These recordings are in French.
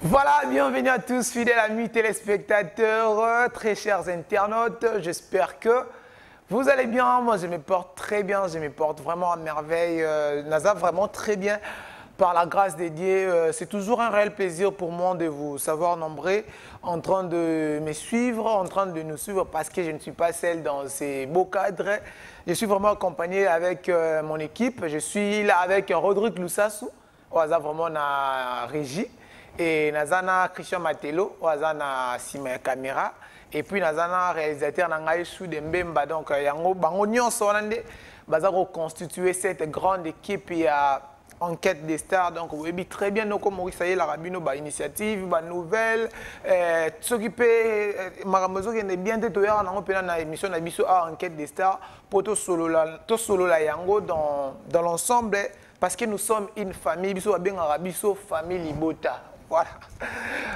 Voilà, bienvenue à tous, fidèles amis téléspectateurs, très chers internautes. J'espère que vous allez bien. Moi, je me porte très bien, je me porte vraiment à merveille. Naza, vraiment très bien. Par la grâce de Dieu, c'est toujours un réel plaisir pour moi de vous savoir nombreux en train de me suivre, en train de nous suivre parce que je ne suis pas seul dans ces beaux cadres. Je suis vraiment accompagné avec mon équipe. Je suis là avec Rodrigue Lusassou, au hasard vraiment na régie. Et Nazana Christian Matelo, Nazana Sima Caméra, et puis Nazana réalisateur Nangaï Chou de Mbemba. Donc, Yango Bangonion Sonande, Bazaro constituer cette grande équipe et à enquête des stars. Donc, vous voyez très bien, nous, comme Maurice Aye, la Rabino, initiative, nouvelle, s'occuper, Maramozo, qui est bien détouré, on a une émission d'Abisso à enquête des stars, pour tout solo la Yango dans l'ensemble, parce que nous sommes une famille, Bisso a bien Arabiso, famille Libota. Voilà.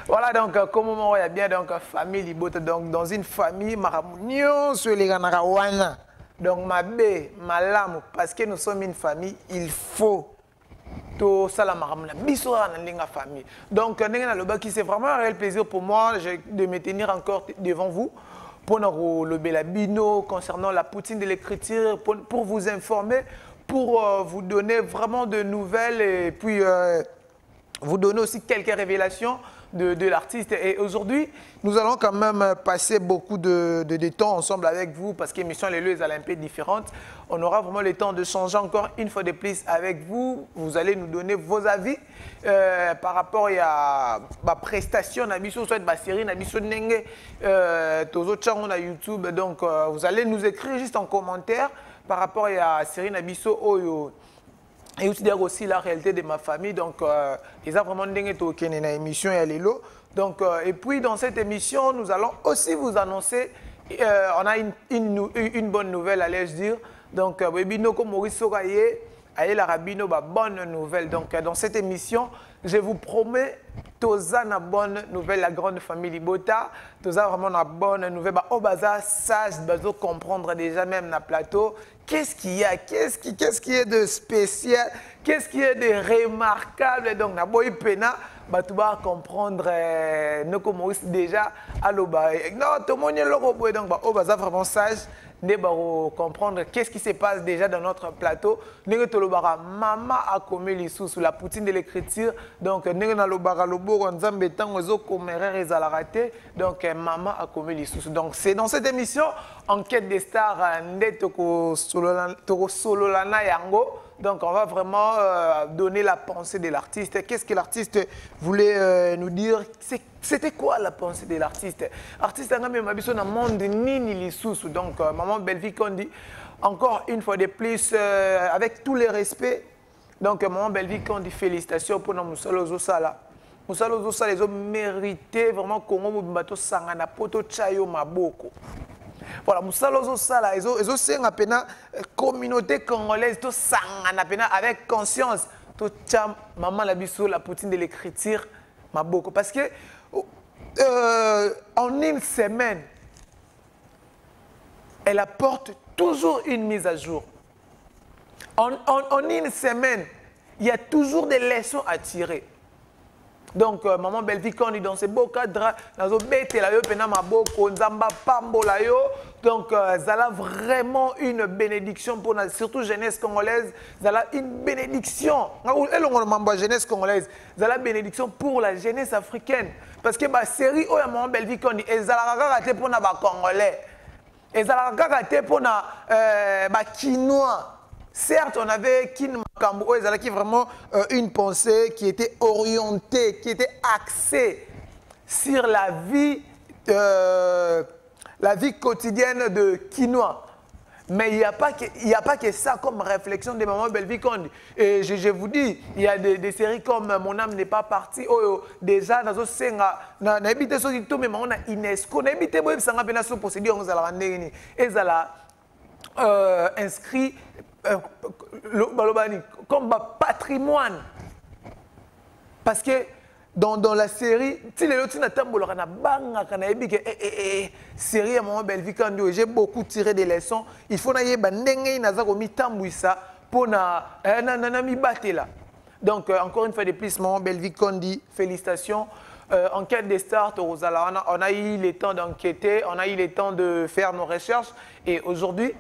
Voilà donc comment il y a bien donc famille Libota donc dans une famille maramounion sur les Ganarawana. Donc ma bé, ma lame parce que nous sommes une famille, il faut tout ça la maramuna bisora dans la famille. Donc c'est vraiment un réel plaisir pour moi de me tenir encore devant vous pour le Belabino concernant la poutine de l'écriture pour vous informer, pour vous donner vraiment de nouvelles et puis vous donner aussi quelques révélations de l'artiste. Et aujourd'hui, nous allons quand même passer beaucoup de temps ensemble avec vous parce que l'émission est un peu différente. On aura vraiment le temps de changer encore une fois de plus avec vous. Vous allez nous donner vos avis par rapport à la prestation, soit la série, sur YouTube. Donc, vous allez nous écrire juste en commentaire par rapport à la série Nabiso Oyo. Et aussi la réalité de ma famille. Donc, ils ont vraiment une émission et Lélo. Donc, et puis dans cette émission, nous allons aussi vous annoncer, on a une bonne nouvelle, allais-je dire. Donc, Maurice Soraye, la Rabino, bonne nouvelle. Donc, dans cette émission, je vous promets, Toza na bonne nouvelle, la grande famille Libota. Toza vraiment na bonne nouvelle. Obaza sage, bazo comprendre déjà même na plateau. Qu'est-ce qu'il y a? Qu'est-ce qui est de spécial? Qu'est-ce qui est de remarquable? Donc, na boy pena, tu vas comprendre nos Maurice déjà à l'oba. Non, tout le monde est là. Donc, obaza vraiment sage. Ne comprendre qu'est-ce qui se passe déjà dans notre plateau. Maman a commis les sous la poutine de l'écriture. Donc, donc maman a commis les sous. Donc, c'est dans cette émission, Enquête des stars, donc, on va vraiment donner la pensée de l'artiste. Qu'est-ce que l'artiste voulait nous dire? C'était quoi la pensée de l'artiste? L'artiste a même habitué dans le monde ni les sous. Donc, maman Belvic, on dit encore une fois de plus, avec tous les respects. Donc, maman Belvic, on dit félicitations pour nous Moussalo Sala. Moussalo Sala, ils ont mérité vraiment Congo Mobimato Sangana Poto Chayo Maboko. Voilà, Moussalo Sala, ils ont c'est une communauté congolaise, tout Sangana avec conscience. Tout maman la bisou, la poutine de l'écriture Maboko. Parce que en une semaine, elle apporte toujours une mise à jour. En une semaine, il y a toujours des leçons à tirer. Donc, maman Belvic, on est dans ce beau cadre, donc, ça a vraiment une bénédiction pour la surtout jeunesse congolaise. Ça a une bénédiction. Jeunesse congolaise. Ça a une bénédiction pour la jeunesse africaine. Parce que la série, maman Belvic, on est raté pour les Congolais. Et ça a raté pour les Quinois. Certes, on avait Kin Makambo, ils avaient vraiment une pensée qui était orientée, qui était axée sur la vie quotidienne de Quinois. Mais il n'y a pas que ça comme réflexion de Maman Belvic. Et je vous dis, il y a des séries comme Mon âme n'est pas partie. Déjà, dans ce UNESCO, inscrit comme patrimoine. Parce que dans la série, j'ai beaucoup tiré des leçons. Il faut donc encore une fois de plus, Maman Belvic Kondi, félicitations. enquête des stars, on a eu le temps d'enquêter, on a eu le temps de faire nos recherches. Et aujourd'hui,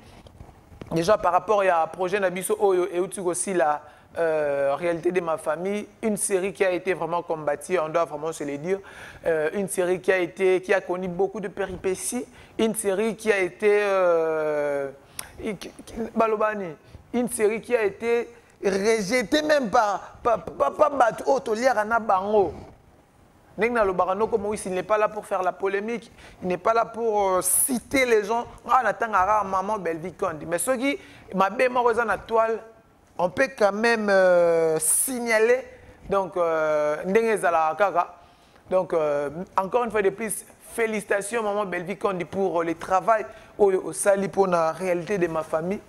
déjà par rapport à projet Nabiso Oyo et aussi la réalité de ma famille, une série qui a été vraiment combattue, on doit vraiment se le dire, une série qui a connu beaucoup de péripéties, une série qui a été une série qui a été rejetée même par Bango. Il n'est pas là pour faire la polémique, il n'est pas là pour citer les gens. Maman Belvi Kondi. Mais ceux qui m'a bien la toile, on peut quand même signaler. Donc, encore une fois de plus, félicitations Maman Belvi Kondi pour le travail au Sali pour la réalité de ma famille.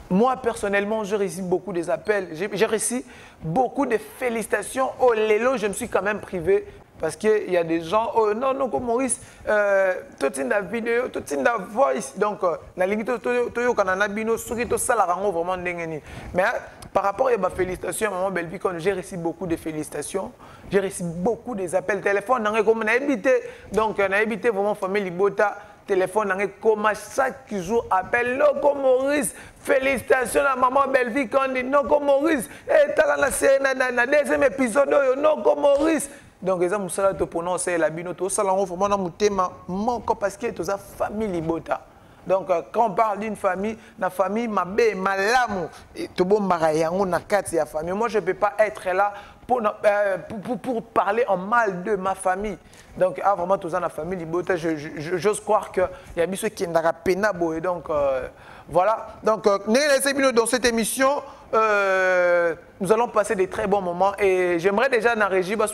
Moi, personnellement, j'ai reçu beaucoup des appels, j'ai reçu beaucoup de félicitations. Oh, Lélo, je me suis quand même privé parce qu'il y a des gens, oh non, non, comme Maurice, tout la vidéo, tout la voice. Donc, la ligne, Toyo, Kananabino, Surito, Salarango, vraiment d'engagner. Mais par rapport à ma félicitation, Maman Belvi, j'ai reçu beaucoup de félicitations. J'ai reçu beaucoup des appels téléphone. Comme on a habité, donc, on a habité vraiment famille Libota. Téléphone, comme chaque jour appelle Noko Maurice, félicitations à Maman Belvi Kondi, Noko Maurice, et t'as la série, dans deuxième épisode, Noko Maurice. Donc, ils ont prononcé la binoto, ça l'a vraiment dans mon thème, parce que c'est une famille Libota. Donc, quand on parle d'une famille, la famille, ma bé, ma lame, tout bon marayango, na kati ya famille. Moi, je ne peux pas être là pour parler en mal de ma famille. Donc, vraiment, tout ça, la famille Libota, j'ose croire qu'il y a ceux qui n'ont pénabo. Et donc, voilà. Donc, dans cette émission, nous allons passer des très bons moments. Et j'aimerais déjà, dans la régie, dans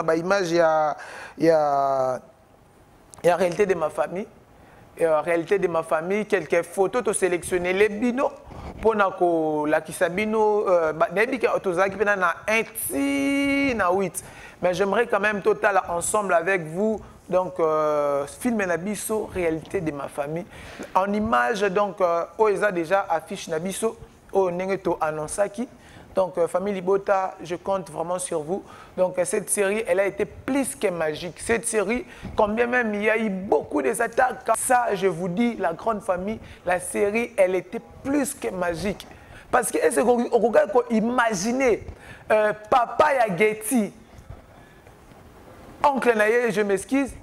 la image, il y a la réalité de ma famille. En réalité de ma famille, quelques photos, tu sélectionner les binos pour la kisabino, na 8. Mais j'aimerais quand même total ensemble avec vous, donc filmer Nabiso, réalité de ma famille. En image, donc, Oeza déjà affiche Nabiso, au Nengeto Anonsaki. Donc, famille Libota, je compte vraiment sur vous. Donc, cette série, elle a été plus que magique. Cette série, combien même il y a eu beaucoup des attaques. Ça, je vous dis, la grande famille, la série, elle était plus que magique. Parce que, est-ce qu'on regarde, imaginez, papa ya Getty, oncle Naye, je m'excuse,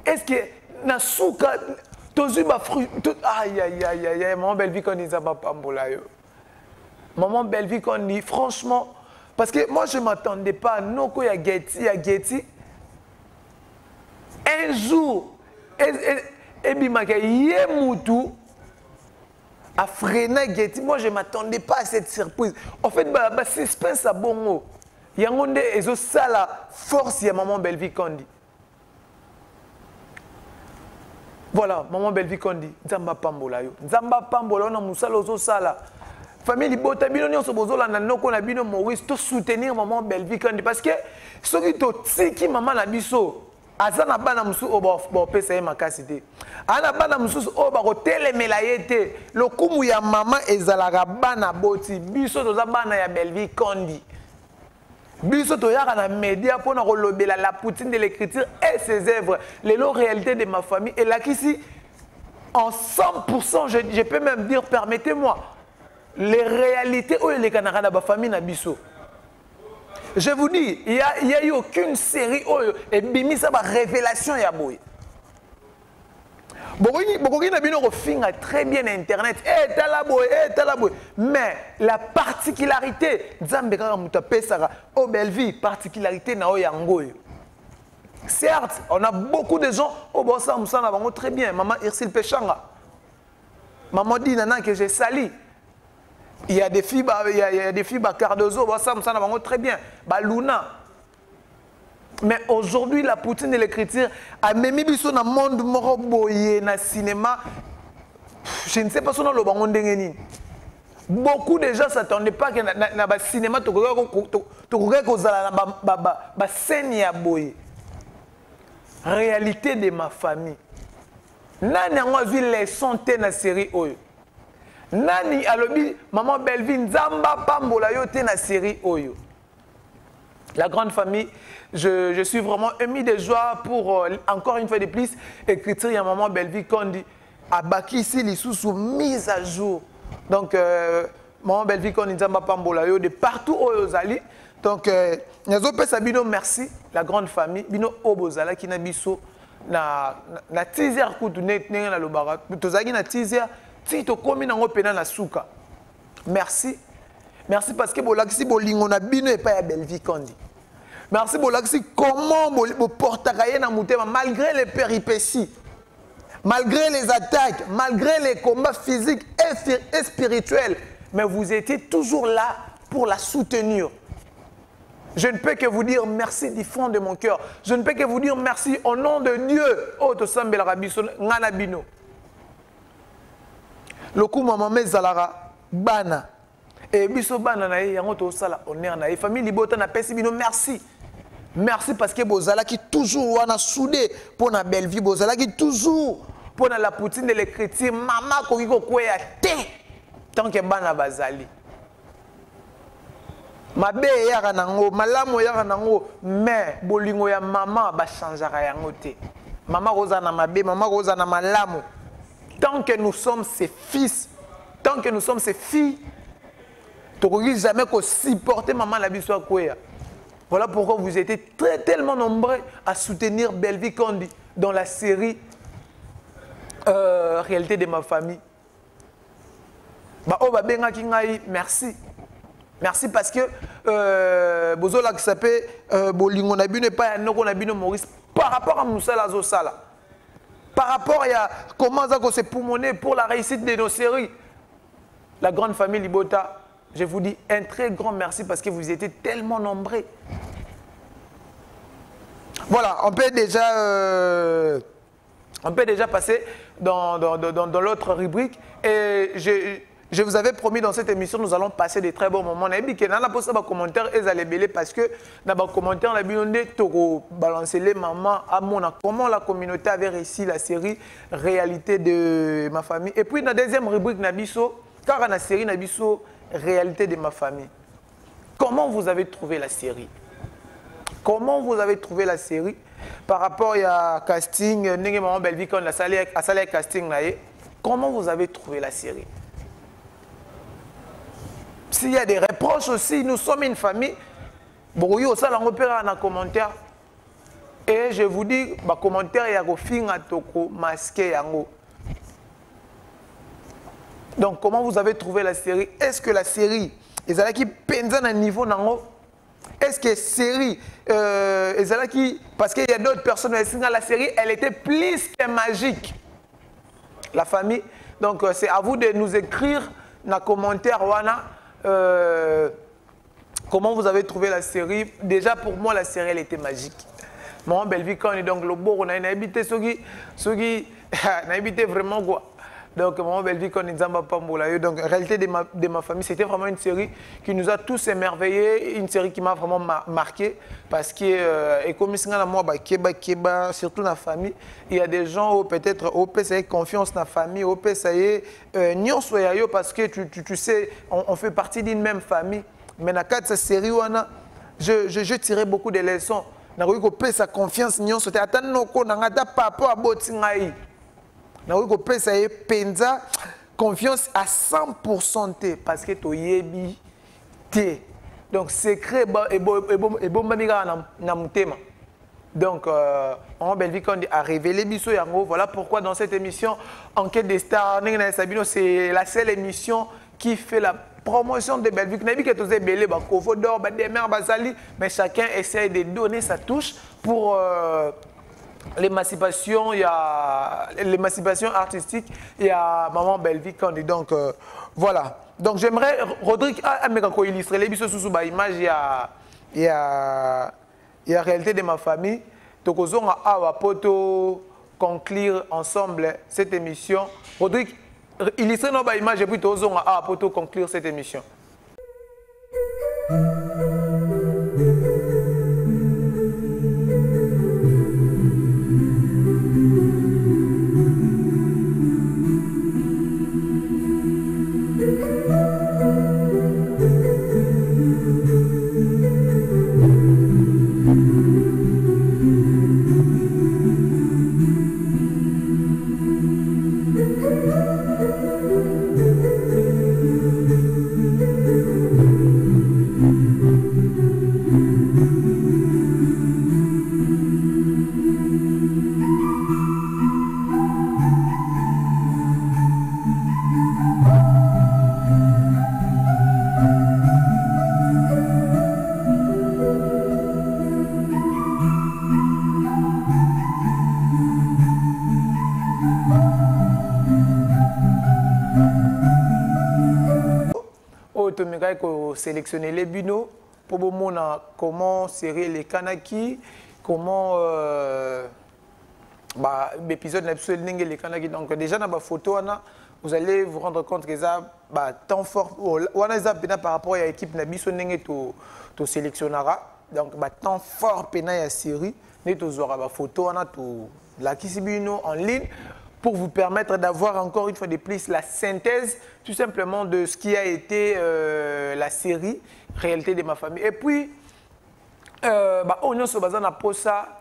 est-ce que, Nasuka, Tozuba fruit, aïe, aïe, aïe, aïe, mon belle vie qu'on dit ça, papa Mbolayo. Maman Belvi qu'on dit, franchement, parce que moi je ne m'attendais pas, Noko ya Getty, un jour, et bimaka Yemutu a freiné Getty. Moi je ne m'attendais pas à cette surprise. En fait, c'est suspense à bongo. Yangonde ezo sala force ya Maman Belvi qu'on dit. Voilà, Maman Belvi qu'on dit, Nzamba Pambola yo. Nzamba Pambola, on a musala ozo sala. Famille Libota, bino nyonso bozola na noko na bino Maurice, to soutenir Maman Belvi Kondi parce que soki to tiki maman na biso azana bana musu o bo pesa ye makasi te. Ana bana musu o ba ko telemela yete. Lokumu ya maman ezalaka bana boti biso toza bana ya Belvi Kondi. Biso to yaka na média pour na kolobela la poutine de l'écriture et ses œuvres. Les réalité de ma famille et là qu'ici en 100%, je peux même dire, permettez-moi, les réalités où les Canara dans ma famille Nabiso. Je vous dis, il n'y a eu aucune série où et bimi ça va révélation ya boy. Beaucoup de films très bien internet, talaboy. Mais la particularité, Zambeka Moutapé Sara, au Belvi, particularité na Oyangoy. Certes, on a beaucoup de gens au Bossa Moussana très bien. Maman Irsil Pechanga. Maman dit Nana que j'ai sali. Il y a des filles, Cardozo, Bossa Moussana très bien. Luna. Mais aujourd'hui, la poutine de l'écriture a même mis dans le monde moroboye, dans le cinéma. Je ne sais pas si on a le bangon d'engeni. Beaucoup de gens ne s'attendaient pas que dans le cinéma, tu regardes la scène ya boye. Réalité de ma famille. Nani a vu les sons de la série Oyo. Nani a dit Maman Belvi Nzamba Pambola yo te na série Oyo. La grande famille, je suis vraiment ému de joie pour, encore une fois de plus, écriture à maman Belle-Vie Kondi. À Baki ici, les sous mise à jour. Donc, maman Belle-Vie Kondi, Nzamba Pambola, de partout où vous allez. Donc, Bino, merci, la grande famille. Bino Obozala qui n'a biso na teaser kutu na lobara. Tozaki na teaser, ti to komi na ngopena na suka. Merci. Merci parce que bolakisi bolingo na bino et pas ya Belle-Vie Kondi. Merci bolakisi comment bo portakaye na mutema malgré les péripéties, malgré les attaques, malgré les combats physiques et spirituels, mais vous étiez toujours là pour la soutenir. Je ne peux que vous dire merci du fond de mon cœur. Je ne peux que vous dire merci au nom de Dieu. Oh, to sambela rabiso ngana bino. Loku mama mezalara bana. Et biso bana na ye yango to sala honneur na ye famille libota na pesi bino merci. Merci parce que bozala qui toujours wana soudé pour na belle vie bozala qui toujours pour na la poutine de l'écriture maman ko ko kwea te tant que bana bazali. Mabe yaka nango malamu yaka nango mais bolingo ya maman ba changera yango te. Maman roza na mabe, maman roza na malamu. Tant que nous sommes ses fils, tant que nous sommes ses filles, tu ne jamais supporter maman la biso kwea. Voilà pourquoi vous étiez tellement nombreux à soutenir Belle-Vie Kondi dans la série Réalité de ma famille. Bah oh bah benga kingai merci. Merci parce que bozola qui s'appelle bolingo na bino pas noko na bino Maurice par rapport à Moussala Zosala. Par rapport à comment ça se poumonner pour la réussite de nos séries. La grande famille Libota, je vous dis un très grand merci parce que vous étiez tellement nombreux. Voilà, on peut déjà passer dans l'autre rubrique. Et je vous avais promis dans cette émission, nous allons passer de très bons moments. On a dit que dans la commentaire, ils allaient belé parce que dans les commentaires, on a balancé les mamans à comment la communauté avait réussi la série Réalité de ma famille. Et puis dans la deuxième rubrique, Nabiso, car dans la série Nabiso Réalité de ma famille. Comment vous avez trouvé la série? Comment vous avez trouvé la série par rapport à casting, Maman Belle-Vie Kondi a salé casting là. Comment vous avez trouvé la série? S'il y a des reproches aussi, nous sommes une famille. Bon, il y a ça dans commentaire. Et je vous dis, bah commentaire il y a un toko masqué yango. Donc comment vous avez trouvé la série? Est-ce que la série est qui penza à niveau nango? Est-ce que la série parce qu'il y a d'autres personnes dans la série, elle était plus que magique. La famille. Donc c'est à vous de nous écrire dans les commentaires wana comment vous avez trouvé la série. Déjà pour moi la série elle était magique. Maman Belle-Vie Kondi donc le beau on a habité n'a habité vraiment quoi. Donc, Maman Belle-Vie Kondi Nzamba Pambola. Donc, Réalité de ma famille, c'était vraiment une série qui nous a tous émerveillés, une série qui m'a vraiment marqué parce que, et comme moi, surtout dans la famille, il y a des gens peut-être au PSA confiance dans la famille, au PSA parce que tu sais, on fait partie d'une même famille. Mais dans cette série, je tirais beaucoup de leçons. Dans sa confiance, nous sommes papa penza confiance à 100% parce que tu yebi te. Donc secret et bon na mutema. Donc Maman Belle-Vie Kondi a révélé biso yango. Voilà pourquoi dans cette émission Enquête des stars, c'est la seule émission qui fait la promotion de Belle-Vie Kondi. Mais chacun essaie de donner sa touche pour l'émancipation, il y a l'émancipation artistique, il y a Maman Belle-Vie Kondi. Donc voilà. Donc j'aimerais Rodrigue illustrer les bisos sous image, il y a Réalité de ma famille. Donc on a poto conclure ensemble cette émission. Rodrigue illustrer nos images et puis on a poto conclure cette émission. tu me sélectionner les binos pour voir comment série les kanaki, comment l'épisode n'est les kanaki. Donc déjà dans la photo, vous allez vous rendre compte que ça temps fort. On a par rapport à l'équipe Nabiso Nenge tu sélectionneras. Donc temps fort pena la série, ne tu auras la photo la kisibino en ligne pour vous permettre d'avoir encore une fois de plus la synthèse tout simplement de ce qui a été la série Réalité de ma famille. Et puis on a besoin pour ça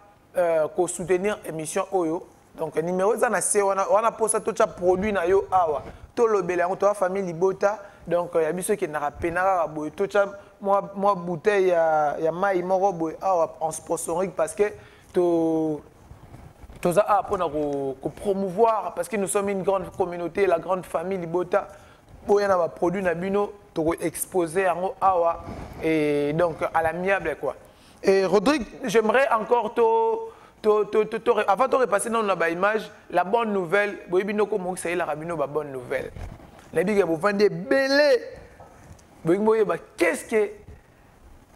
pour soutenir l'émission Oyo. Donc numéro on a pour ça tout ça produit na yo awa to lobela on to famille libota. Donc il y a biso qui n'a penara boy tout ça moi bouteille ya mai moro boy awa en sponsoring parce que to ça pour promouvoir parce que nous sommes une grande communauté, la grande famille Libota. Pour y avoir produit nabino, to exposer en awa et donc à l'amiable quoi. Et Rodrigue, j'aimerais encore avant de repasser dans la image, la bonne nouvelle, boybino comme ça la rabino la bonne nouvelle. Les bigs vous vendez belé. Qu'est-ce que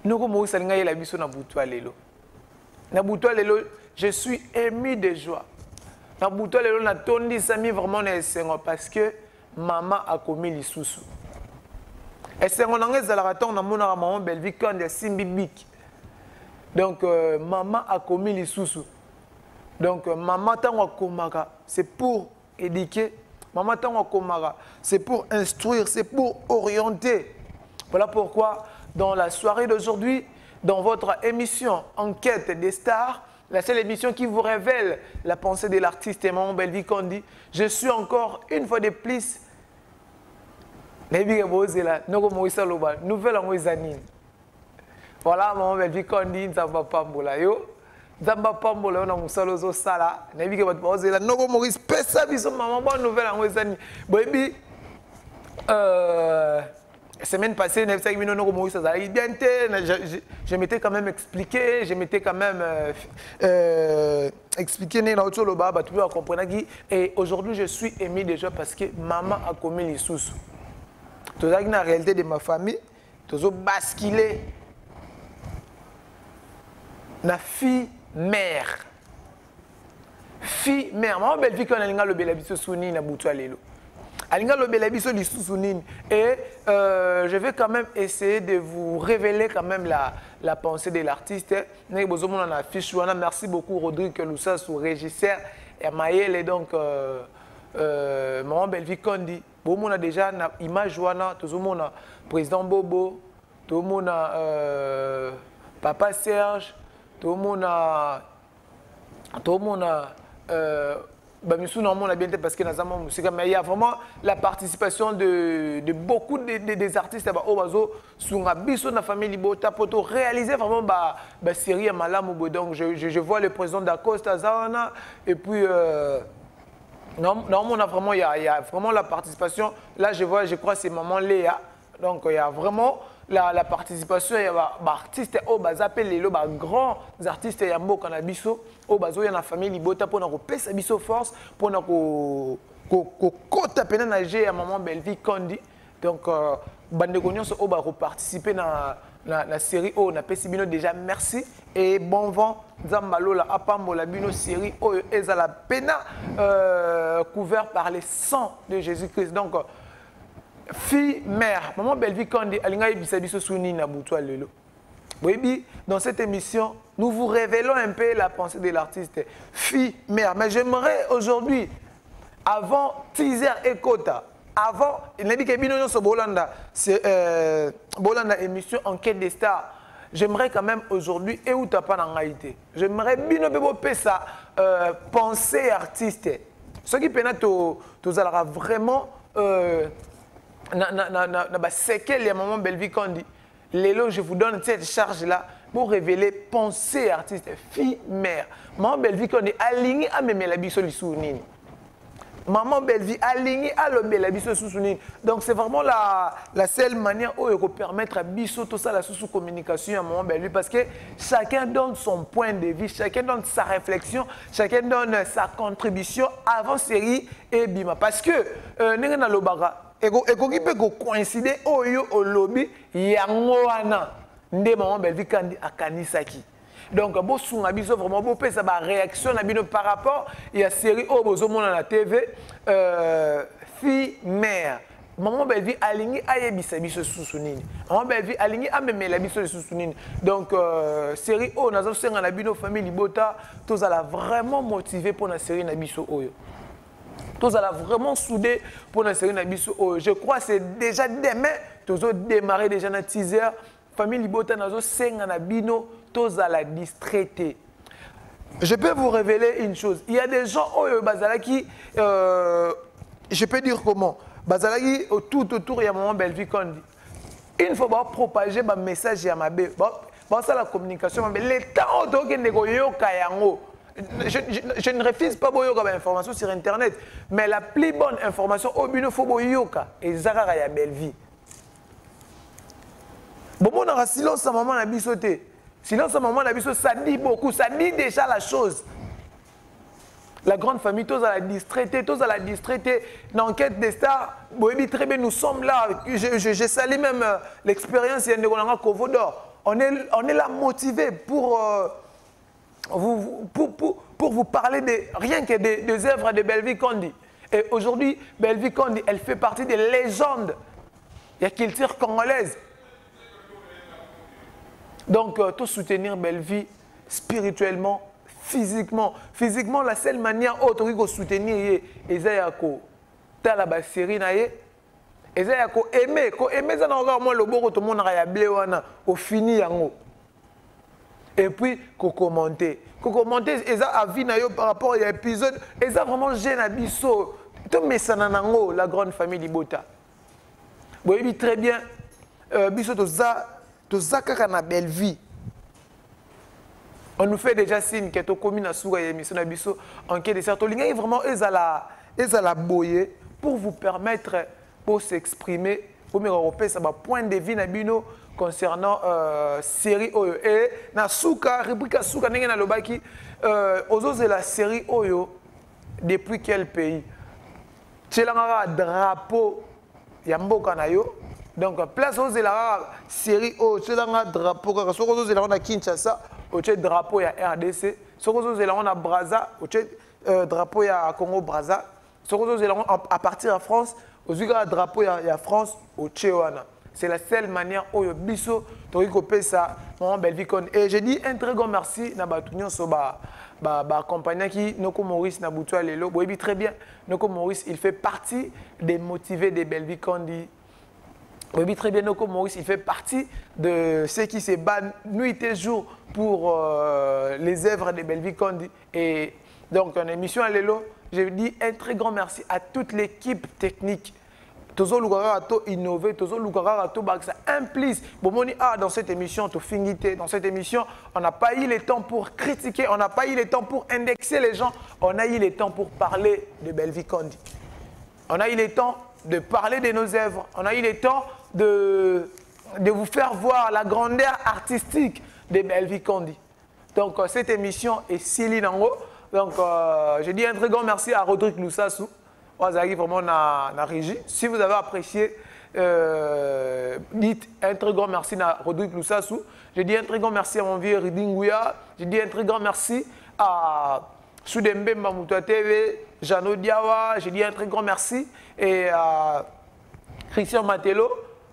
nous comme ça la biso na boutoa lelo. Na boutoa lelo, je suis ému de joie. Na boutoa lelo na tondi sami vraiment na esengo parce que maman a commis lisusu. Esengo na ngeza la raton na mona maman Belvi quand ya simbi bik. Donc maman a commis lisusu. Donc maman tango komaka, c'est pour éduquer. Maman tango komaka, c'est pour instruire, c'est pour orienter. Voilà pourquoi dans la soirée d'aujourd'hui, dans votre émission Enquête des stars, la seule émission qui vous révèle la pensée de l'artiste Maman Belvi Kondi, je suis encore une fois de plus nouvelle en Moïsanine. Voilà Maman Belvi Kondi, Nzamba Pambola yo. Nzamba Pambola yo na musalozo sala. Nebi ke batozela noko Maurice pesa biso maman bonne nouvelle en Moïsanine. Boyebi semaine passée, je m'étais quand même expliqué, et aujourd'hui je suis ému déjà parce que maman a commis les sous. Tout ça, la réalité de ma famille, tout ça basculé. La fille mère. Fille mère. Maman belle fille quand elle a le bel habit souni na boutou alelo. Alinga lobela biso lisusu nini et je vais quand même essayer de vous révéler quand même la pensée de l'artiste. Merci beaucoup Rodrigue Loussa sous régisseur et Maël et donc Maman Belvi Kondi. Bon on a déjà une image wana tout le monde président Bobo, tout le monde Papa Serge, tout le monde parce que mais il y a vraiment la participation de beaucoup des artistes sur la famille Libota pour réaliser vraiment la série Malamu. Donc je vois le président d'Acosta Zana et puis non, on a vraiment, il y a vraiment la participation. Là je crois que c'est Maman Léa. Donc il y a vraiment la participation, il y a des artistes qui appellent les grands artistes qui sont cannabis, qui la famille Libota pour nous faire force, pour nous nager à Maman Belvi Kondi. Donc, ils participer à la série. On a déjà merci et bon vent. Zambalola Apambola Bino série Ezala Pena couvert par les sang de Jésus-Christ. Donc, fille, mère, Maman Belvi Kondi, Alinga Ibisabiso Souni Naboutoua Lelo. Dans cette émission, nous vous révélons un peu la pensée de l'artiste. Fille, mère, mais j'aimerais aujourd'hui, avant teaser et quota, avant, il a dit que Bino sur Bolanda, c'est Bolanda émission Enquête des stars. J'aimerais quand même aujourd'hui, et où tu n'as pas d'angaïté, j'aimerais Bino Bebo Pessa, pensée artiste. Ce qui peut être vraiment. C'est quel est Maman Belvi Kondi. Lélo, je vous donne cette charge-là pour révéler pensée artiste, fille, mère. Maman Belvi Kondi aligné à me la biso lissounine. Maman Belvi aligné à l'obé la biso lissounine. Donc c'est vraiment la seule manière où il peut permettre à biso tout ça la sous-communication à Maman Belvi parce que chacun donne son point de vue, chacun donne sa réflexion, chacun donne sa contribution avant série et bima. Parce que Nenga Lobara. ekoki pe ko coïncider oyo olobi yango wana nde maman Belle-Vie Kandi akanisaki. Donc bo sunga biso vraiment bo pesa ba réaction na bino par rapport ya série o bozo mona na TV fille mère. Maman Belle-Vie alingi ayebisa biso susu nini. Maman Belle-Vie alingi amemela biso susu nini. Donc série o nazo senga na bino famille Libota tozala vraiment motivé pour la série na biso oyo. Tous allons vraiment souder pour la série Nabiso. Je crois que c'est déjà demain. Tous allons démarrer déjà notre teaser. Famille Libota nazo senga na bino. Tous allons distraiter. Je peux vous révéler une chose. Il y a des gens au Bazalaki. Je peux dire comment. Bazalaki tout autour il y a maman Belle-Vie Kandi. Il faut propager un message à ma bé. Ça la communication. Mais le temps où tu négocio kayango. Je ne refuse pas boyoka information sur internet, mais la plus bonne information au bino faut boyoka et Zara ya Belle-Vie. Bon on a silence à maman na bisoté. Silence à maman na biso ça dit beaucoup, ça dit déjà la chose. La grande famille tous à la distraiter, tous à la distraiter. L'enquête des stars, boyebi très bien nous sommes là. Je salue même l'expérience de Ngonanga Kovodor. On est là motivé pour vous parler rien que des œuvres de Belle-Vie Kandi. Et aujourd'hui, Belle-Vie Kandi, elle fait partie des légendes de la culture congolaise. Donc, tout soutenir Belle-Vie spirituellement, physiquement. Physiquement, la seule manière autre que soutenir, c'est la série. Et ça, aimer ça, le bon tout le monde a blé au fini. Et puis, commenter. Commenter, et ça, à vie par rapport à l'épisode, et ça, vraiment, j'ai un biseau. Tout mais ça, la grande famille Libota. Vous voyez très bien, biseau, tout ça, na Belle-Vie. On nous fait déjà signe que tu commis na souga et émission na biseau, en quai de certes, vraiment, ils la boyer pour vous permettre, pour s'exprimer, pour me repérer ça, point de vue na bino, concernant série Oyo et na souka rubrique souka ndenge na lobaki ozoze la série Oyo depuis quel pays tchelanga drapeau ya mboka na yo donc place ozoze la série Oyo tchelanga drapeau ka soko ozoze la na Kinshasa o tche drapeau ya RDC soko ozoze la na Brazza o tche drapeau ya Congo Brazza soko ozoze la à partir de France ozuka drapeau ya France o tche wana. C'est la seule manière où biso tori kopé ça maman Belle-Vie Kandi. Et je dis un très grand merci na batunyo so ba accompagnant qui Noko Maurice na Boutoua Lelo. Boyebi très bien Noko Maurice, il fait partie des motivés de Belle-Vie Kandi. Boyebi très bien Noko Maurice, il fait partie de ceux qui se battent nuit et jour pour les œuvres de Belle-Vie Kandi. Et donc en émission à Lelo, je dis un très grand merci à toute l'équipe technique. Tozo Lugara to innover, Tozo Lugara to baksa implice. Bomoni dans cette émission, to fingité. Dans cette émission, on n'a pas eu le temps pour critiquer, on n'a pas eu le temps pour indexer les gens, on a eu le temps pour parler de Belle-Vie Kandi. On a eu le temps de parler de nos œuvres, on a eu le temps de vous faire voir la grandeur artistique de Belle-Vie Kandi. Donc cette émission est Sili Nango. Donc je dis un très grand merci à Rodrigue Lusassou. Vraiment na régie. Si vous avez apprécié, dites un très grand merci à Rodrigue Lusassou. Je dis un très grand merci à mon vieux Ridingouya. Je dis un très grand merci à Soudembe Mbamoutoua TV, Jano Diawa. Je dis un très grand merci et à Christian Matelo.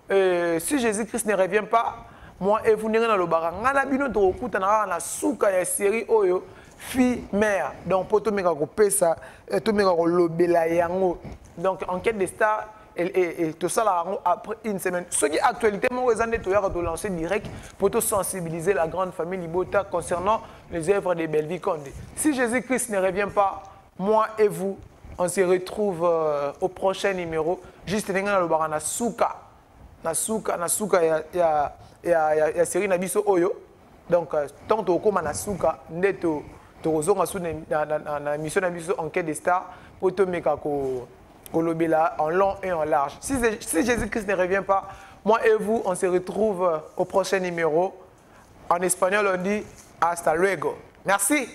Si Jésus-Christ ne revient pas, moi et vous n'irez dans le bar. Nganabino to okuta na souka ya série Oyo. Fille, mère, donc pour tout le monde ça, tout le monde donc enquête des stars et tout ça là après une semaine. Ce qui est actualité, moi j'ai de lancer direct pour tout sensibiliser la grande famille Libota concernant les œuvres de Belle-Vie Kandi. Si Jésus-Christ ne revient pas, moi et vous, on se retrouve au prochain numéro. Juste dans le bar na souka ya série Nabiso Oyo. Donc tant au comme na souka neto na mission enquête des stars pour te mettre en long et en large. Si Jésus-Christ ne revient pas, moi et vous, on se retrouve au prochain numéro. En espagnol, on dit hasta luego. Merci.